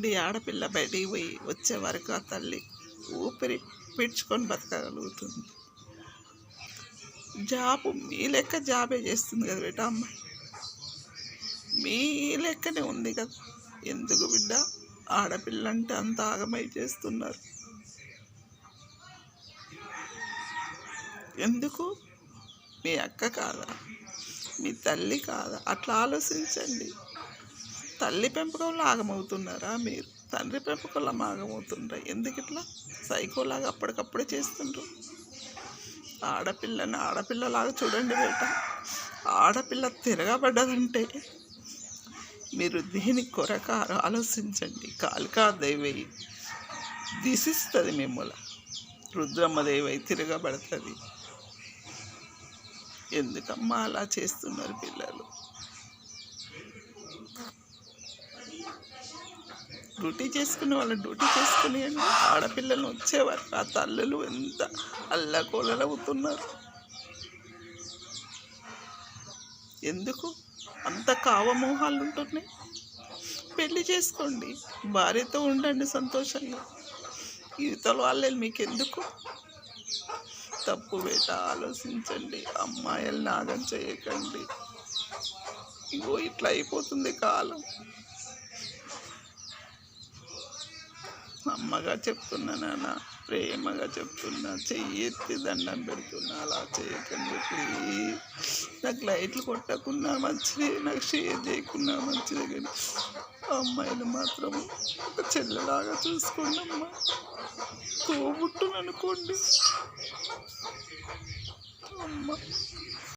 ఆలోచించండి. ఆడపిల్ల బయటికి పోయి వచ్చే వరకు ఆ తల్లి ఊపిరి పీడ్చుకొని బతకగలుగుతుంది. జాబు మీ లెక్క జాబే చేస్తుంది కదా బిడ్డ, అమ్మాయి మీ లెక్కనే ఉంది కదా. ఎందుకు బిడ్డ ఆడపిల్ల అంటే అంత ఆగమై చేస్తున్నారు? ఎందుకు? మీ అక్క కాదా? మీ తల్లి కాదా? అట్లా ఆలోచించండి. తల్లి పెంపకంలో ఆగమవుతున్నారా మీరు? తండ్రి పెంపకంలో ఆగమవుతుండ్రా? ఎందుకు ఇట్లా సైకోలాగా అప్పటికప్పుడే చేస్తుండ్రు? ఆడపిల్లని ఆడపిల్లలాగా చూడండి బేట. ఆడపిల్ల తిరగబడ్డదంటే మీరు దీని కొరక ఆలోచించండి. కాళికా దేవి దిశిస్తుంది మిమ్మల్ని, రుద్రమ్మదేవి తిరగబడుతుంది. ఎందుకమ్మా అలా చేస్తున్నారు పిల్లలు? డ్యూటీ చేసుకునే వాళ్ళు డ్యూటీ చేసుకునేయండి. ఆడపిల్లలు వచ్చేవారు ఆ తల్లులు ఎంత అల్లకోలవుతున్నారు. ఎందుకు అంత కావమోహాలు ఉంటున్నాయి? పెళ్లి చేసుకోండి, భార్యతో ఉండండి సంతోషంగా. ఇవతల వాళ్ళే మీకెందుకు? తప్పు బేట, ఆలోచించండి. అమ్మాయిల్ని నాగం చేయకండి. ఇగో ఇట్లా అయిపోతుంది కాలం. అమ్మగా చెప్తున్నా నాన్న, ప్రేమగా చెప్తున్నా, చెయ్యి ఎత్తి దండం పెడుతున్నా. అలా చేయకండి ప్లీజ్. నాకు లైట్లు కొట్టకున్నా మంచిది, నాకు షేర్ చేయకున్నా మంచిది, కానీ అమ్మాయిలు మాత్రం ఒక చెల్లెలాగా చూసుకోండి అమ్మా. తోబుట్టును అనుకోండి అమ్మ.